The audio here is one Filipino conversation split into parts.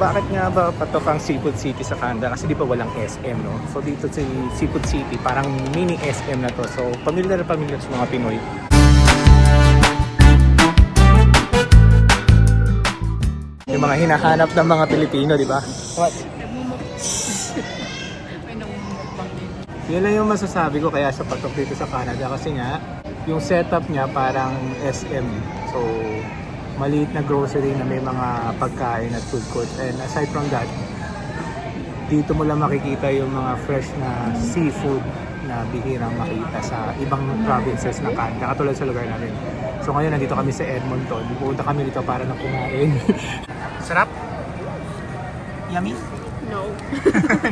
bakit nga ba patok ang Seafood City sa Canada? Kasi di ba walang SM, no? So dito sa Seafood City, parang mini SM na to. So pamilyar na pamilyar sa mga Pinoy. Yung mga hinahanap ng mga Pilipino, di ba? What? Yun lang yung masasabi ko kaya sa patok dito sa Canada. Kasi nga, yung setup niya parang SM. So, maliit na grocery na may mga pagkain at food court. And aside from that, dito mo lang makikita yung mga fresh na seafood na bihirang makita sa ibang provinces ng Canada, katulad sa lugar namin. So ngayon nandito kami sa Edmonton. Pupunta kami dito para na kumain. Sarap? Yummy? No.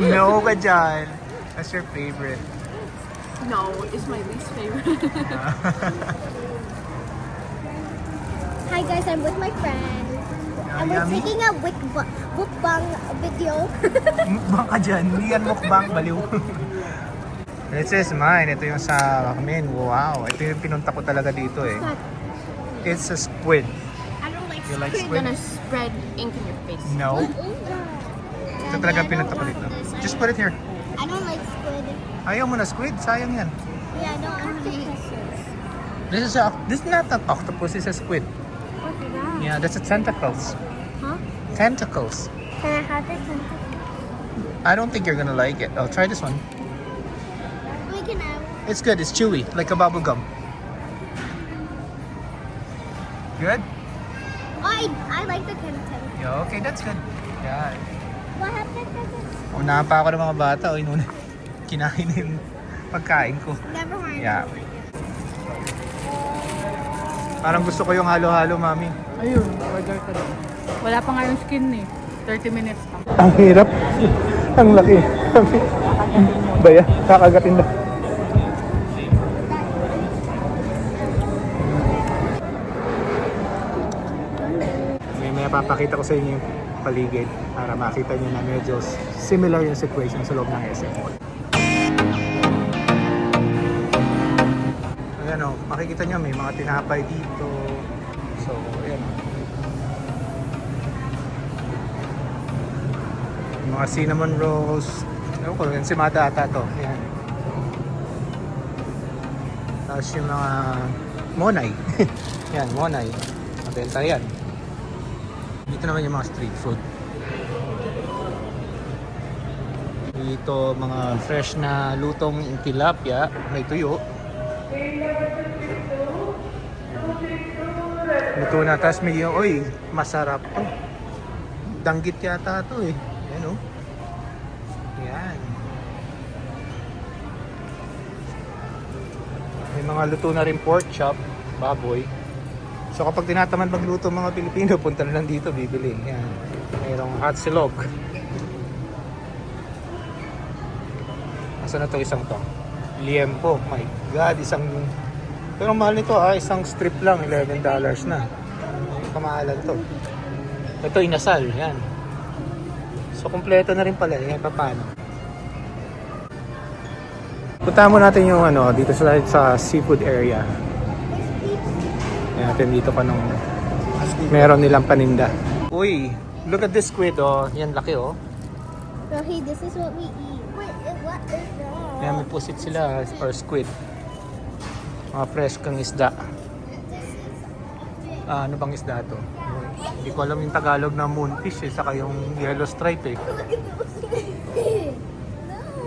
No ka dyan. That's your favorite. No, it's my least favorite. Hi guys, I'm with my friend. And we're Yummy? taking a mukbang video. Mukbang ka dyan. Hindi yan mukbang. Baliw. This is mine. Ito yung sa amin. Wow. Ito yung pinunta ko talaga dito eh. It's a squid. I don't like You like squid. squid? Gonna spread ink in your face. No. Ito talaga pinunta ko dito. Just put it here. I don't like squid. Ayaw mo na squid? Sayang yan. Yeah, I don't octopuses. This is not an octopus. It's a squid. Look at that. Yeah, that's a tentacles. Huh? Tentacles. Can I have it? I don't think you're gonna like it. I'll try this one. We can have. It's good. It's chewy, like a bubble gum. Good? Oh, I like the content. Yeah, okay, that's good. Yeah. What happened to this? Unahan pa ako ng mga bata. O, inuna. Kinain yung pagkain ko. Never mind. Yeah. Parang gusto ko yung halo-halo, mami. Ayun, order ka rin. Wala pa nga yung skin eh. 30 minutes pa. Ang hirap. Ang laki. Baya, kakagatin na. May papakita ko sa inyo yung paligid para makita nyo na medyo similar yung situation sa loob ng SM Mall. Ayan o, makikita nyo may mga tinapay dito. So, ayan o. Mga cinnamon rolls. Ewan ko, yung simada ata to. Ayan. Tapos yung mga monay. Yan, monay. Mabenta yan. Dito naman yung mga street food. Dito mga fresh na lutong tilapia. May tuyo. Luto na. Tapos may yung, oy, masarap to. Danggit yata to eh. Ayan o. Ayan. May mga luto na rin pork chop, baboy. So kapag tinatamad magluto mga Pilipino, punta na lang dito, bibili. Ayan. Mayroong hot silog. Asa na to isang to? Liempo. My God, isang... Pero mahal nito isang strip lang, $11 na. Kamahalan to. Ito inasal, yan. So kumpleto na rin pala, yan paano. Puntahan mo natin yung ano, dito sa seafood area. Yan natin dito pa nung meron nilang paninda. Uy, look at this squid oh. Yan laki oh. Rohi, this is what we eat. Wait, what is that? Yan may pusit sila or squid. Mga fresh kang isda. Ano bang isda to? Hindi ko alam yung Tagalog na moonfish eh, saka yung yellow stripe eh.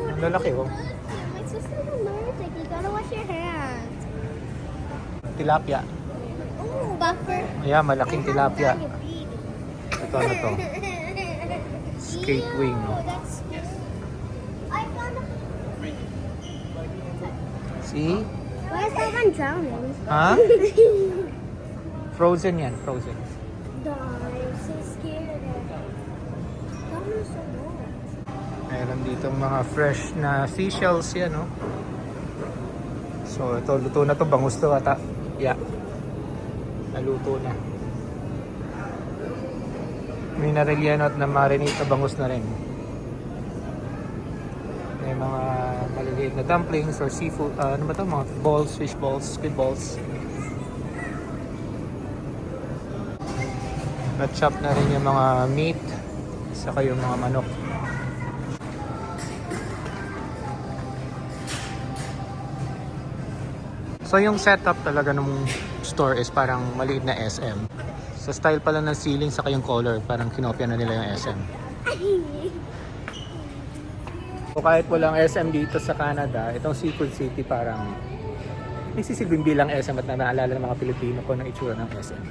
Ang lalaki oh. My sister's allergic. You gotta wash your hands. Tilapia. Ooh, buffer. Ayan, malaking tilapia. Ito ano to? Skate wing. Oh, that's I found a... See? Why is that one drowning? Ha? Frozen yan, frozen. I'm so scared. That one's so long. Meron ditong mga fresh na seashells yan, no? So, ito, luto na to. Bangus to ata. Yeah. Naluto na. May narelyano at na marinate na bangus na rin. May mga maliliit na dumplings or seafood. Ano ba to? Mga balls, fish balls, squid balls. Na-chop na rin yung mga meat. saka yung mga manok. So yung setup talaga ng store is parang maliit na SM. Sa style pala ng ceiling saka yung color, parang kinopya na nila yung SM. So kahit walang SM dito sa Canada, itong Seafood City parang may sisilbing bilang SM at naalala ng mga Pilipino ko ng itsura ng SM.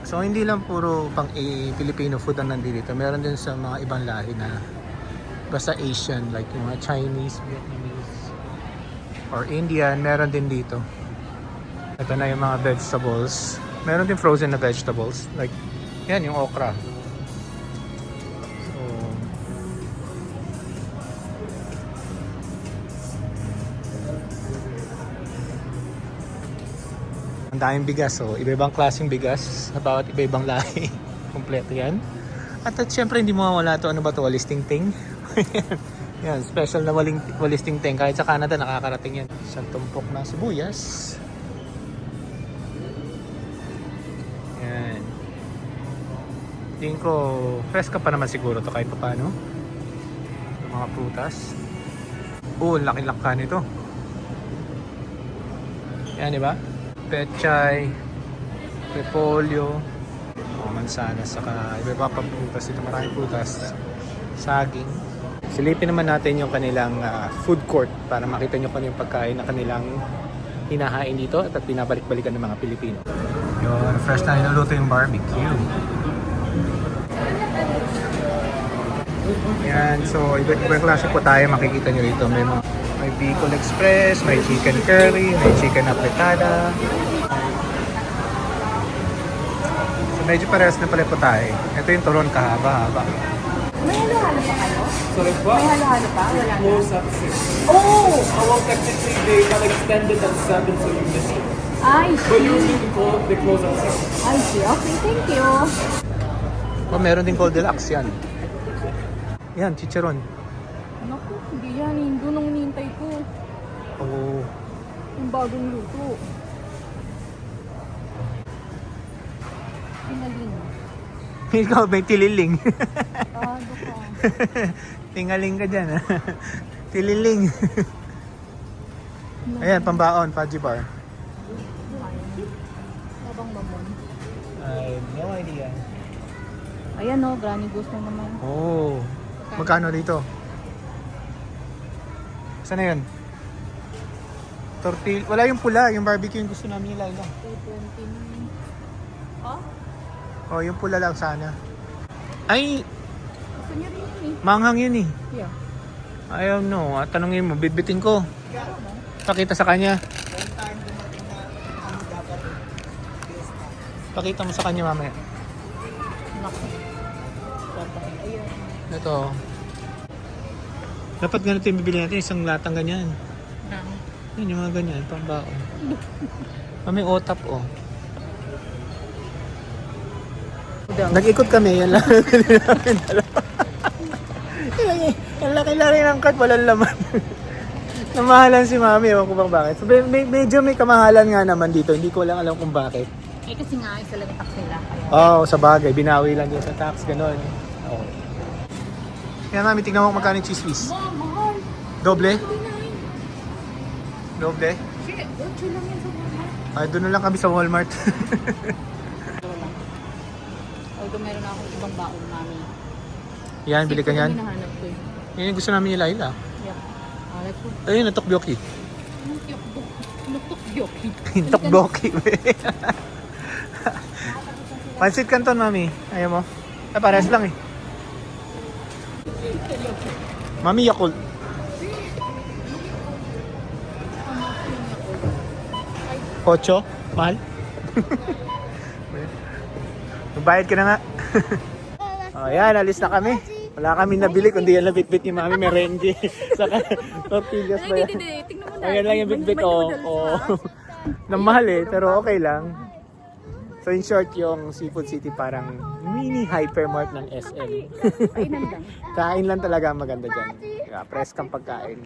So hindi lang puro pang Filipino food ang nandito. Meron din sa mga ibang lahi na basta Asian, like yung mga Chinese, Vietnamese, or Indian, meron din dito. Ito na yung mga vegetables. Meron din frozen na vegetables. Like, yan yung okra. So, ang daming bigas. So, iba-ibang klaseng bigas sa bawat iba-ibang lahi. Kompleto yan. At syempre, hindi mo mawala ito. Ano ba ito? Walisting ting? Yan, special na walisting ting. Kahit sa Canada, nakakarating yan. Isang tumpok ng sibuyas. Yan. Tingin ko, fresh ka pa naman siguro to kahit pa paano. Mga prutas. Laki-laka nito. Yan, di ba? Pechay, repolyo, mansanas, saka iba pa prutas dito. Maraming prutas. Saging. Silipin naman natin yung kanilang food court para makita nyo kung yung pagkain na kanilang hinahain dito at pinabalik-balikan ng mga Pilipino. Yun, fresh na niluluto yung barbecue. Yan, so iba-ibang klase po tayo makikita nyo rito. May Bicol Express, may chicken curry, may chicken apretada. So medyo parehas na pala po tayo. Ito yung turon kahaba-haba. May halo-halo pa kayo? Sorry po? May halo-halo pa? Wala na. Close up 6. Oh! Our technically they have extended at 7 so you missed it. I But see. usually they close at 6. I see. Okay, thank you. Oh, meron din cold deluxe yan. Yan, chicharon. Naku, hindi yan. Hindi nung hinihintay ko. Oh. Yung bagong luto. Pinaling. Ikaw, may tililing. Tado ka. Tingaling ka dyan, ha? Tililing. Ayan, pambaon, fudgy bar. Abang mamon. I have no idea. Ayan o, granny goose na naman. Oh. Magkano dito? Saan na yun? Tortilla. Wala yung pula, yung barbecue yung gusto namin yung Laila. 220. Oh? Oh, yung pula lang sana. Ay, Gusto niya rin yun eh. manghang yun eh. Yeah. I don't know. Tanungin mo, bitbitin ko. Pakita sa kanya. Pakita mo sa kanya mamaya. Naku. Ayun. Ito. Dapat ganito yung bibili natin, isang latang ganyan. Yun yung mga ganyan, pambaon. May otap oh. Nag-ikot kami, yan lang. Ang laki-laki ng cart, walang laman. Namahalan si mami, ewan ko bang bakit. So, medyo may kamahalan nga naman dito, hindi ko lang alam kung bakit. Eh kasi nga, isa lang yung tax nila. Kaya... Oo, sa bagay, binawi lang yun sa tax, gano'n. Oo. Yan mami, tingnan mo kung magkano yung cheese whiz. Mahal. Doble? Doble? Shit, 8 lang yan sa Walmart. Ay, doon na lang kami sa Walmart. Although meron akong ibang baon, mami. Yan, bili ka yan. Ito yung hinahanap ko eh. Yan yung gusto namin ni Laila. Yep. Alay ko. Ayun, natokbyoki. Nuktok-yoki. Tokbyoki. Pansit Canton, mami. Ayaw mo? Parehas lang eh. Mami, Yakult. Ocho? Mahal? Magbayad ka na nga. Ayan, alis na kami. Wala kami nabili kundi yan lang bitbit ni Mami merengue. Saka tortillas ba yan? Tingnan mo na. Ayan lang yung bitbit Namahal eh, pero okay lang. So in short, yung Seafood City parang mini hypermart ng SM. Kainan lang. Kain lang talaga ang maganda dyan. Press kang pagkain.